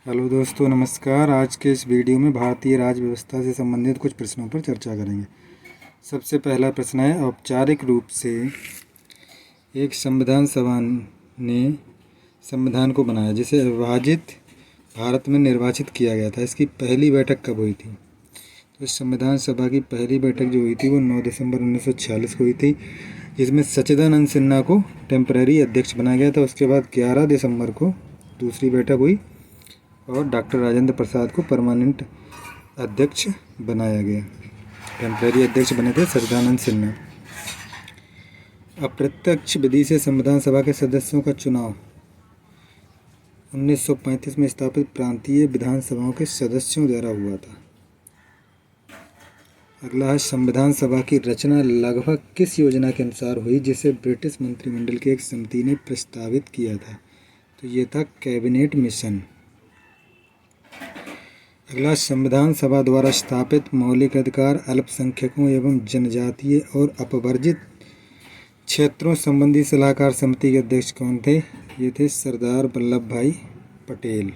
Hello दोस्तों, नमस्कार। आज के इस वीडियो में भारतीय राज्य व्यवस्था से संबंधित कुछ प्रश्नों पर चर्चा करेंगे। सबसे पहला प्रश्न है, औपचारिक रूप से एक संविधान सभा ने संविधान को बनाया जिसे अविभाजित भारत में निर्वाचित किया गया था, इसकी पहली बैठक कब हुई थी? तो संविधान सभा की पहली बैठक जो हुई थी वो 9 दिसंबर 1946 को हुई थी, जिसमें सच्चिदानंद सिन्हा को टेम्पररी अध्यक्ष बनाया गया था। उसके बाद 11 दिसंबर को दूसरी बैठक हुई और डॉक्टर राजेंद्र प्रसाद को परमानेंट अध्यक्ष बनाया गया। टेम्पररी अध्यक्ष बने थे सच्चिदानंद सिन्हा। अप्रत्यक्ष विधि से संविधान सभा के सदस्यों का चुनाव 1935 में स्थापित प्रांतीय विधानसभाओं के सदस्यों द्वारा हुआ था। अगला है, संविधान सभा की रचना लगभग किस योजना के अनुसार हुई जिसे ब्रिटिश मंत्रिमंडल की एक समिति ने प्रस्तावित किया था? तो ये था कैबिनेट मिशन। अगला, संविधान सभा द्वारा स्थापित मौलिक अधिकार, अल्पसंख्यकों एवं जनजातीय और अपवर्जित क्षेत्रों संबंधी सलाहकार समिति के अध्यक्ष कौन थे? ये थे सरदार वल्लभ भाई पटेल।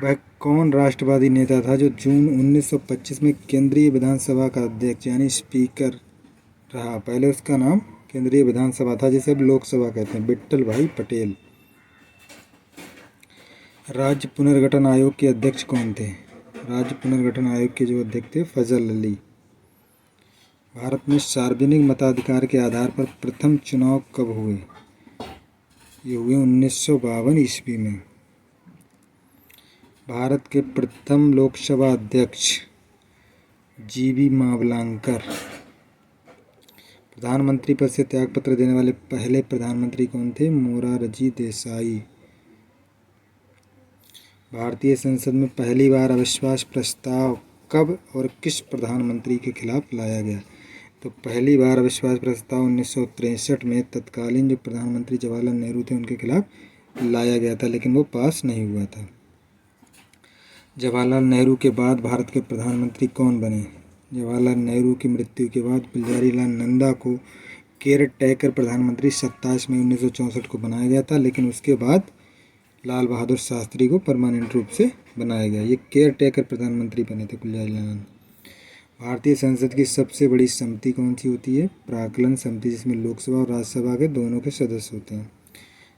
वह कौन राष्ट्रवादी नेता था जो जून 1925 में केंद्रीय विधानसभा का अध्यक्ष यानी स्पीकर रहा? पहले उसका नाम केंद्रीय विधानसभा था, जिसे अब लोकसभा कहते हैं। विट्ठल भाई पटेल। राज्य पुनर्गठन आयोग के अध्यक्ष कौन थे? राज्य पुनर्गठन आयोग के जो अध्यक्ष थे फजल अली। भारत में सार्वजनिक मताधिकार के आधार पर प्रथम चुनाव कब हुए? ये हुए 1952 ईस्वी में। भारत के प्रथम लोकसभा अध्यक्ष जीवी मावलांकर। प्रधानमंत्री पद से त्यागपत्र देने वाले पहले प्रधानमंत्री कौन थे? मोरारजी देसाई। भारतीय संसद में पहली बार अविश्वास प्रस्ताव कब और किस प्रधानमंत्री के खिलाफ लाया गया? तो पहली बार अविश्वास प्रस्ताव 1963 में तत्कालीन जो प्रधानमंत्री जवाहरलाल नेहरू थे उनके खिलाफ लाया गया था, लेकिन वो पास नहीं हुआ था। जवाहरलाल नेहरू के बाद भारत के प्रधानमंत्री कौन बने? जवाहरलाल नेहरू की मृत्यु के बाद गुलजारीलाल नंदा को केयर टेकर प्रधानमंत्री 27 मई 1964 को बनाया गया था, लेकिन उसके बाद लाल बहादुर शास्त्री को परमानेंट रूप से बनाया गया। ये केयर टेकर प्रधानमंत्री बने थे गुलजारीलाल नंदा। भारतीय संसद की सबसे बड़ी समिति कौन सी होती है? प्राक्कलन समिति, जिसमें लोकसभा और राज्यसभा के दोनों के सदस्य होते हैं।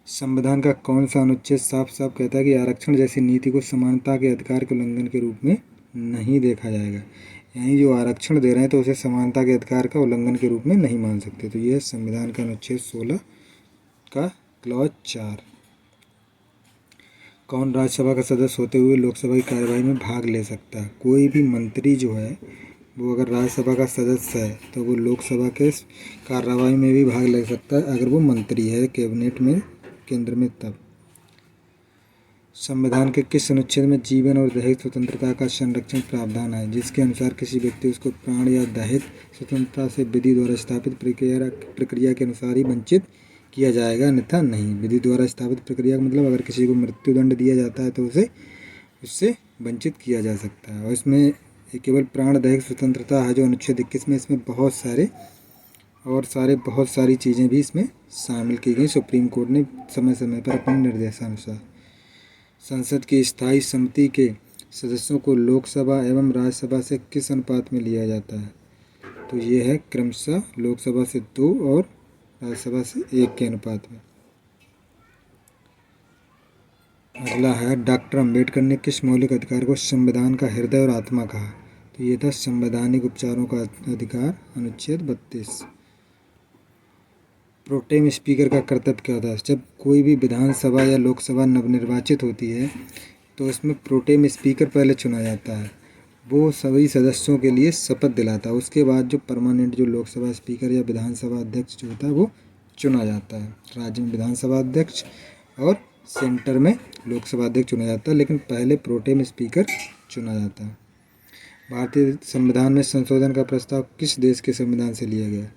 संविधान का कौन सा अनुच्छेद साफ साफ कहता है कि आरक्षण जैसी नीति को समानता के अधिकार के उल्लंघन के रूप में नहीं देखा जाएगा? यानी जो आरक्षण दे रहे हैं तो उसे समानता के अधिकार का उल्लंघन के रूप में नहीं मान सकते। तो यह संविधान का अनुच्छेद 16 का क्लॉज 4। कौन राज्यसभा का सदस्य होते हुए लोकसभा की कार्यवाही में भाग ले सकता है? कोई भी मंत्री जो है वो अगर राज्यसभा का सदस्य है तो वो लोकसभा के कार्यवाही में भी भाग ले सकता है अगर वो मंत्री है कैबिनेट में, केंद्र में। तब संविधान के किस अनुच्छेद में जीवन और दहेज स्वतंत्रता का संरक्षण प्रावधान है, जिसके अनुसार किसी व्यक्ति उसको प्राण या दहेज स्वतंत्रता से विधि द्वारा स्थापित प्रक्रिया के अनुसार ही वंचित किया जाएगा, अन्यथा नहीं? विधि द्वारा स्थापित प्रक्रिया का मतलब अगर किसी को मृत्युदंड दिया जाता है तो उसे उससे वंचित किया जा सकता है। और इसमें केवल प्राण दहेज स्वतंत्रता है जो अनुच्छेद 21 में, इसमें बहुत सारी चीज़ें भी इसमें शामिल की गई। सुप्रीम कोर्ट ने समय समय पर अपने निर्देशानुसार। संसद की स्थायी समिति के सदस्यों को लोकसभा एवं राज्यसभा से किस अनुपात में लिया जाता है? तो ये है क्रमशः लोकसभा से 2 और राज्यसभा से 1 के अनुपात में। अगला है, डॉक्टर अंबेडकर ने किस मौलिक अधिकार को संविधान का हृदय और आत्मा कहा? तो ये था संवैधानिक उपचारों का अधिकार, अनुच्छेद 32। प्रोटेम स्पीकर का कर्तव्य क्या होता है? जब कोई भी विधानसभा या लोकसभा नवनिर्वाचित होती है तो इसमें प्रोटेम स्पीकर पहले चुना जाता है। वो सभी सदस्यों के लिए शपथ दिलाता है। उसके बाद जो परमानेंट जो लोकसभा स्पीकर या विधानसभा अध्यक्ष जो होता है वो चुना जाता है। राज्य में विधानसभा अध्यक्ष और सेंटर में लोकसभा अध्यक्ष चुना जाता है, लेकिन पहले प्रोटेम स्पीकर चुना जाता है। भारतीय संविधान में संशोधन का प्रस्ताव किस देश के संविधान से लिया गया?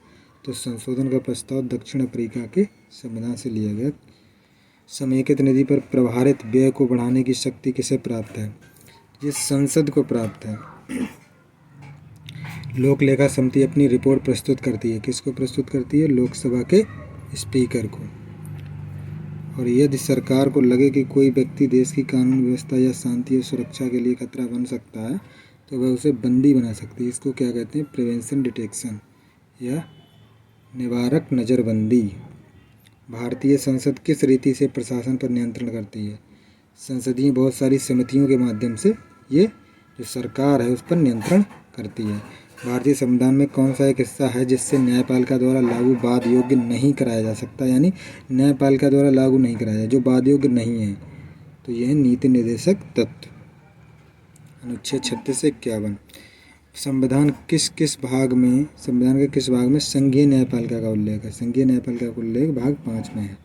तो संशोधन का प्रस्ताव दक्षिण अफ्रीका के संविधान से लिया गया। समेकित निधि पर प्रभारित व्यय को बढ़ाने की शक्ति किसे प्राप्त है? ये संसद को प्राप्त है। लोक लेखा समिति अपनी रिपोर्ट प्रस्तुत करती है। किसको प्रस्तुत करती है? लोकसभा के स्पीकर को। और यदि सरकार को लगे कि कोई व्यक्ति देश की कानून व्यवस्था या शांति और सुरक्षा के लिए खतरा बन सकता है तो वह उसे बंदी बना सकती है। इसको क्या कहते हैं? प्रिवेंशन डिटेक्शन या निवारक नज़रबंदी। भारतीय संसद किस रीति से प्रशासन पर नियंत्रण करती है? संसदीय बहुत सारी समितियों के माध्यम से ये जो सरकार है उस पर नियंत्रण करती है। भारतीय संविधान में कौन सा एक हिस्सा है जिससे न्यायपालिका द्वारा लागू वाद योग्य नहीं कराया जा सकता, यानी न्यायपालिका द्वारा लागू नहीं कराया जाए, जो वाद योग्य नहीं है? तो यह है नीति निर्देशक तत्व। अनुच्छेद 36 से 51। संविधान के किस भाग में संघीय न्यायपालिका का उल्लेख है? संघीय न्यायपालिका का उल्लेख भाग 5 में है।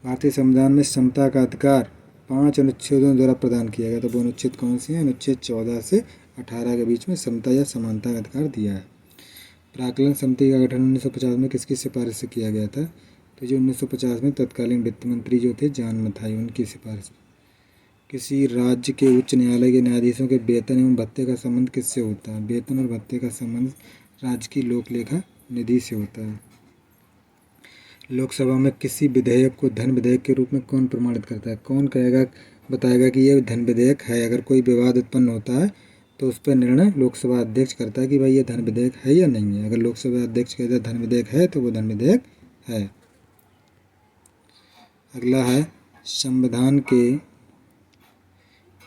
भारतीय संविधान में समता का अधिकार 5 अनुच्छेदों द्वारा प्रदान किया गया। तो वो अनुच्छेद कौन से हैं? अनुच्छेद 14 से 18 के बीच में समता या समानता का अधिकार दिया है। प्राक्कलन समिति का गठन 1950 में किसकी सिफारिश से किया गया था? तो जो 1950 में तत्कालीन वित्त मंत्री जो थे जॉन मथाई, उनकी सिफारिश। किसी राज्य के उच्च न्यायालय के न्यायाधीशों के वेतन एवं भत्ते का संबंध किससे होता है? वेतन और भत्ते का संबंध राज्य की लोक लेखा निधि से होता है। लोकसभा में किसी विधेयक को धन विधेयक के रूप में कौन प्रमाणित करता है? कौन कहेगा, बताएगा कि यह धन विधेयक है? अगर कोई विवाद उत्पन्न होता है तो उस पर निर्णय लोकसभा अध्यक्ष करता है कि भाई ये धन विधेयक है या नहीं है। अगर लोकसभा अध्यक्ष कहता है धन विधेयक है तो वो धन विधेयक है। अगला है संविधान के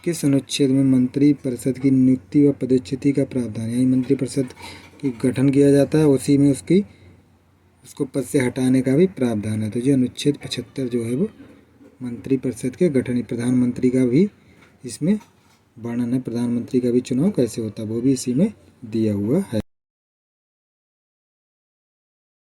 किस अनुच्छेद में मंत्री परिषद की नियुक्ति व पदच्युति का प्रावधान? यानी मंत्री परिषद की गठन किया जाता है, उसी में उसको पद से हटाने का भी प्रावधान है। तो जो अनुच्छेद 75 जो है वो मंत्री परिषद के गठन, प्रधानमंत्री का भी इसमें वर्णन है, प्रधानमंत्री का भी चुनाव कैसे होता है वो भी इसी में दिया हुआ है।